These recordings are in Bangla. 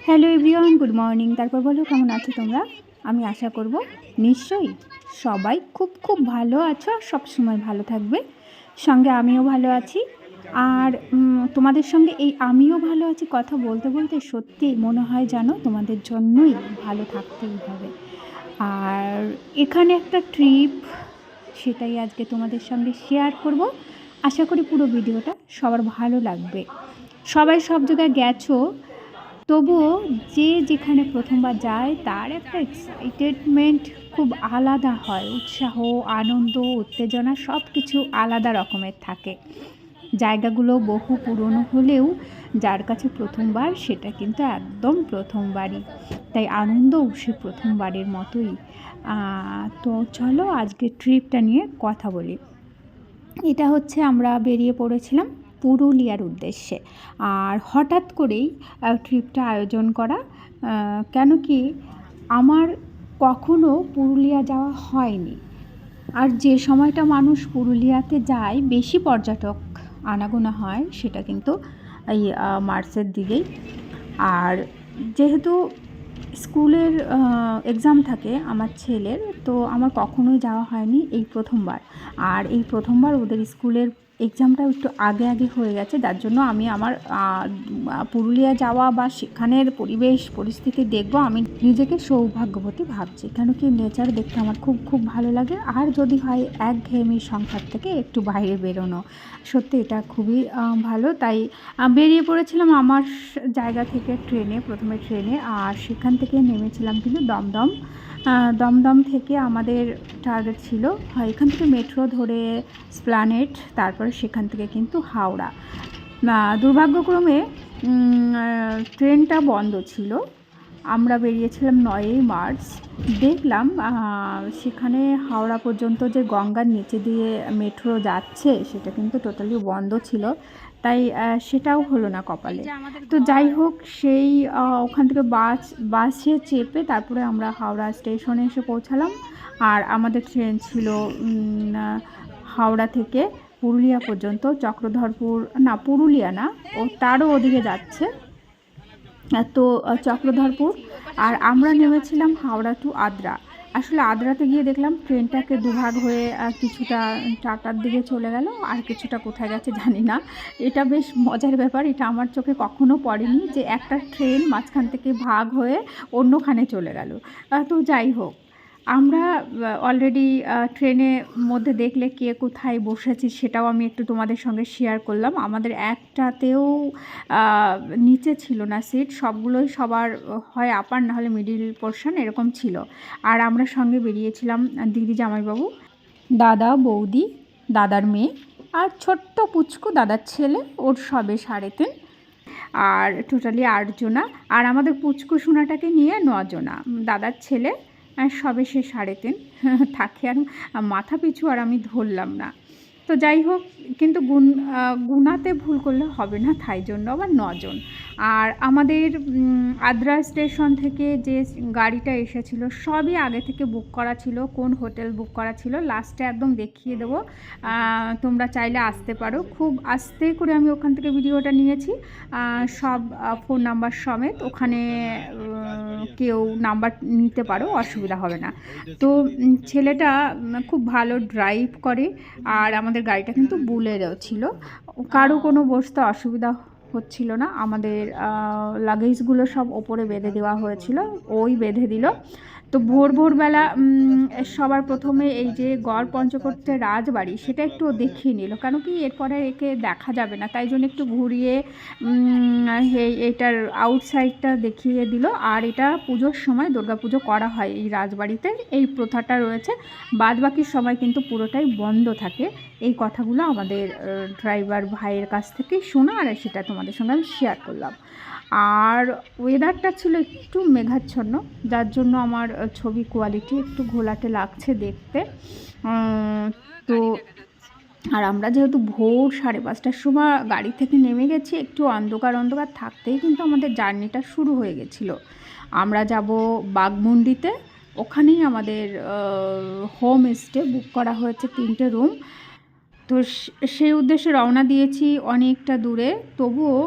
Hello everyone, good morning. তারপর বলো কেমন আছো তোমরা? আমি আশা করব নিশ্চয়ই সবাই খুব খুব ভালো আছো আর সবসময় ভালো থাকবে। সঙ্গে আমিও ভালো আছি। আর তোমাদের সঙ্গে এই আমিও ভালো আছি কথা বলতে বলতে সত্যি মনে হয় জানো তোমাদের জন্যই ভালো থাকতেই হবে। আর এখানে একটা ট্রিপ, সেটাই আজকে তোমাদের সঙ্গে শেয়ার করব। আশা করি পুরো ভিডিওটা সবার ভালো লাগবে। সবাই সব জায়গায় গেছো, তবুও যে যেখানে প্রথমবার যায় তার একটা এক্সাইটেডমেন্ট খুব আলাদা হয়। উৎসাহ, আনন্দ, উত্তেজনা সব কিছু আলাদা রকমের থাকে। জায়গাগুলো বহু পুরনো হলেও যার কাছে প্রথমবার সেটা কিন্তু একদম প্রথমবারই, তাই আনন্দও সে প্রথমবারের মতোই। তো চলো আজকে ট্রিপটা নিয়ে কথা বলি। এটা হচ্ছে আমরা বেরিয়ে পড়েছিলাম পুরুলিয়ার উদ্দেশ্যে। আর হঠাৎ করেই ট্রিপটা আয়োজন করা, কেন কি আমার কখনো পুরুলিয়া যাওয়া হয়নি। আর যে সময়টা মানুষ পুরুলিয়াতে যায় বেশি পর্যটক আনাগোনা হয় সেটা কিন্তু এই মার্চের দিকেই। আর যেহেতু স্কুলের এক্সাম থাকে আমার ছেলের, তো আমার কখনোই যাওয়া হয়নি, এই প্রথমবার। আর এই প্রথমবার ওদের স্কুলের এক্সামটাও একটু আগে আগে হয়ে গেছে, যার জন্য আমি আমার পুরুলিয়া যাওয়া বা সেখানের পরিবেশ পরিস্থিতি দেখব আমি নিজেকে সৌভাগ্যবতী ভাবছি। কেন কি নেচার দেখতে আমার খুব খুব ভালো লাগে। আর যদি হয় একঘেয়েমি সংসার থেকে একটু বাইরে বেরোনো, সত্যি এটা খুবই ভালো। তাই বেরিয়ে পড়েছিলাম আমার জায়গা থেকে প্রথমে ট্রেনে। আর সেখান থেকে নেমেছিলাম কিন্তু দমদম। দমদম থেকে আমাদের টার্গেট ছিল এখান থেকে মেট্রো ধরে স্প্লানেট, তারপরে সেখান থেকে কিন্তু হাওড়া। দুর্ভাগ্যক্রমে ট্রেনটা বন্ধ ছিল। আমরা বেরিয়েছিলাম 9ই মার্চ। দেখলাম সেখানে হাওড়া পর্যন্ত যে গঙ্গার নিচে দিয়ে মেট্রো যাচ্ছে সেটা কিন্তু টোটালি বন্ধ ছিল, তাই সেটাও হলো না কপালে। তো যাই হোক, সেই ওখান থেকে বাসে চেপে তারপরে আমরা হাওড়া স্টেশনে এসে পৌঁছালাম। আর আমাদের ট্রেন ছিল হাওড়া থেকে পুরুলিয়া পর্যন্ত, চক্রধরপুর না, পুরুলিয়া না, ও তারও ওদিকে যাচ্ছে, তো চক্রধরপুর। আর আমরা নেমেছিলাম হাওড়া টু আদ্রা। আসলে আদ্রাতে গিয়ে দেখলাম ট্রেনটাকে দুভাগ হয়ে কিছুটা 4টার দিকে চলে গেল, আর কিছুটা কোথায় গেছে জানি না। এটা বেশ মজার ব্যাপার, এটা আমার চোখে কখনো পড়েনি যে একটা ট্রেন মাঝখান থেকে ভাগ হয়ে অন্যখানে চলে গেল। তো যাই হোক, আমরা অলরেডি ট্রেনের মধ্যে দেখলে কে কোথায় বসেছি সেটাও আমি একটু তোমাদের সঙ্গে শেয়ার করলাম। আমাদের একটাতেও নিচে ছিল না সিট, সবগুলোই সবার হয় আপার না হলে মিডিল পোর্শন এরকম ছিল। আর আমরা সঙ্গে বেরিয়েছিলাম দিদি, জামাইবাবু, দাদা, বৌদি, দাদার মেয়ে আর ছোট্ট পুচকু দাদার ছেলে, ওর সবে 3.5। আর টোটালি 8 জনা। আর আমাদের পুচকু সোনাটাকে নিয়ে 9 জনা। দাদার ছেলে সবে সে 3.5 থাকে। আর মাথা পিছু আর আমি ধরলাম না। তো যাই হোক, কিন্তু গুনাতে ভুল করলে হবে না, তাই জন্য আবার 9 জন। আর আমাদের আদ্রা স্টেশন থেকে যে গাড়িটা এসেছিল সবই আগে থেকে বুক করা ছিল, কোন হোটেল বুক করা ছিল লাস্টে একদম দেখিয়ে দেবো, তোমরা চাইলে আসতে পারো। খুব আস্তে করে আমি ওখান থেকে ভিডিওটা নিয়েছি, সব ফোন নাম্বার সমেত। ওখানে কেউ নাম্বার নিতে পারো, অসুবিধা হবে না। তো ছেলেটা খুব ভালো ড্রাইভ করে। আর আমাদের গাড়িটা কিন্তু বুলেরও ছিল, কারো কোনো বসতে অসুবিধা হচ্ছিল না। আমাদের লাগেজগুলো সব ওপরে বেঁধে দেওয়া হয়েছিল, ওই বেঁধে দিল। তো ভোরবেলা সবার প্রথমে এই যে গড় পঞ্চকোটের রাজবাড়ি সেটা একটু দেখিয়ে নিল, কেন কি এরপরে একে দেখা যাবে না, তাই জন্য একটু ঘুরিয়ে এটার আউটসাইডটা দেখিয়ে দিল। আর এটা পুজোর সময় দুর্গাপুজো করা হয় এই রাজবাড়িতে, এই প্রথাটা রয়েছে। বাদবাকি সময় কিন্তু পুরোটাই বন্ধ থাকে। এই কথাগুলো আমাদের ড্রাইভার ভাইয়ের কাছ থেকেই শোনা, আর সেটা তোমাদের সঙ্গে আমি শেয়ার করলাম। আর ওয়েদারটা ছিল একটু মেঘাচ্ছন্ন, যার জন্য আমার ছবি কোয়ালিটি একটু ঘোলাটে লাগছে দেখতে। তো আর আমরা যেহেতু ভোর 5:30টার সময় গাড়ি থেকে নেমে গেছি, একটু অন্ধকার অন্ধকার থাকতেই কিন্তু আমাদের জার্নিটা শুরু হয়ে গেছিলো। আমরা যাব বাঘমুন্ডিতে, ওখানেই আমাদের হোম স্টে বুক করা হয়েছে 3টে রুম। তো সেই উদ্দেশ্যে রওনা দিয়েছি অনেকটা দূরে। তবুও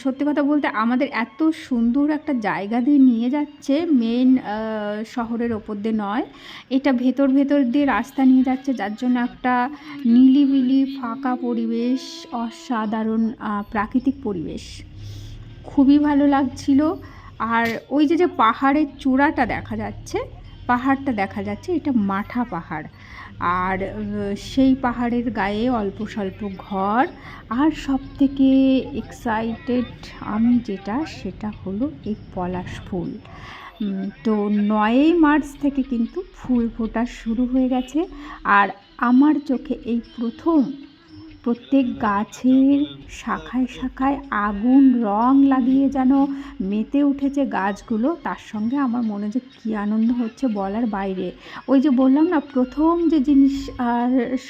সত্যি কথা বলতে আমাদের এত সুন্দর একটা জায়গা দিয়ে নিয়ে যাচ্ছে, মেন শহরের ওপর দিয়ে নয়, এটা ভেতর ভেতর দিয়ে রাস্তা নিয়ে যাচ্ছে, যার জন্য একটা নিলিবিলি ফাঁকা পরিবেশ, অসাধারণ প্রাকৃতিক পরিবেশ, খুবই ভালো লাগছিল। আর ওই যে পাহাড়ের চূড়াটা দেখা যাচ্ছে, পাহাড়টা দেখা যাচ্ছে, এটা মাঠা পাহাড়। আর সেই পাহাড়ের গায়ে অল্প স্বল্প ঘর। আর সবথেকে এক্সাইটেড আমি সেটা হলো এই পলাশ ফুল। তো 9ই মার্চ থেকে কিন্তু ফুল ফোটা শুরু হয়ে গেছে। আর আমার চোখে এই প্রথম প্রত্যেক গাছের শাখায় শাখায় আগুন রং লাগিয়ে যেন মেতে উঠেছে গাছগুলো, তার সঙ্গে আমার মনে যে কী আনন্দ হচ্ছে বলার বাইরে। ওই যে বললাম না, প্রথম যে জিনিস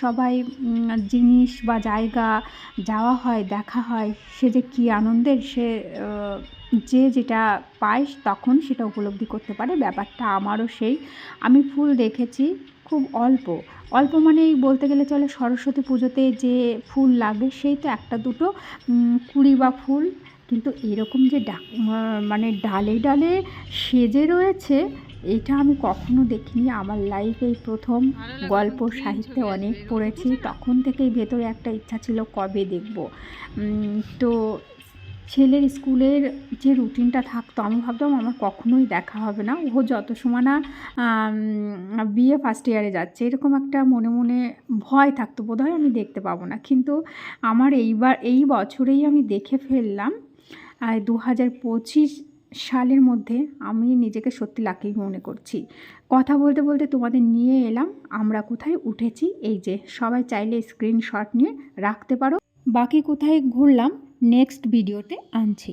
সবাই জিনিস বা জায়গা যাওয়া হয়, দেখা হয়, সে যে কী আনন্দের, সে যেটা পায় তখন সেটা উপলব্ধি করতে পারে। ব্যাপারটা আমারও সেই। আমি ফুল দেখেছি খুব অল্প অল্প, মানে বলতে গেলে চলে সরস্বতী পুজোতে যে ফুল লাগে সেই তো একটা দুটো কুড়ি বা ফুল, কিন্তু এরকম যে মানে ডালে ডালে সেজে রয়েছে, এটা আমি কখনো দেখিনি আমার লাইফে এই প্রথম। গল্প সাহিত্যে অনেক পড়েছি, তখন থেকেই ভেতরে একটা ইচ্ছা ছিল কবে দেখব। তো ছেলের স্কুলের যে রুটিনটা থাকতো, আমি ভাবতাম আমার কখনোই দেখা হবে না, ও যত সময় না বিএ ফার্স্ট ইয়ারে যাচ্ছে, এরকম একটা মনে মনে ভয় থাকতো, বোধহয় আমি দেখতে পাবো না। কিন্তু আমার এই বছরেই আমি দেখে ফেললাম। 2025 সালের মধ্যে আমি নিজেকে সত্যি লাকি মনে করছি। কথা বলতে বলতে তোমাদের নিয়ে এলাম আমরা কোথায় উঠেছি। এই যে সবাই চাইলে স্ক্রিনশট নিয়ে রাখতে পারো। বাকি কোথায় ঘুরলাম নেক্সট ভিডিওতে আনছি।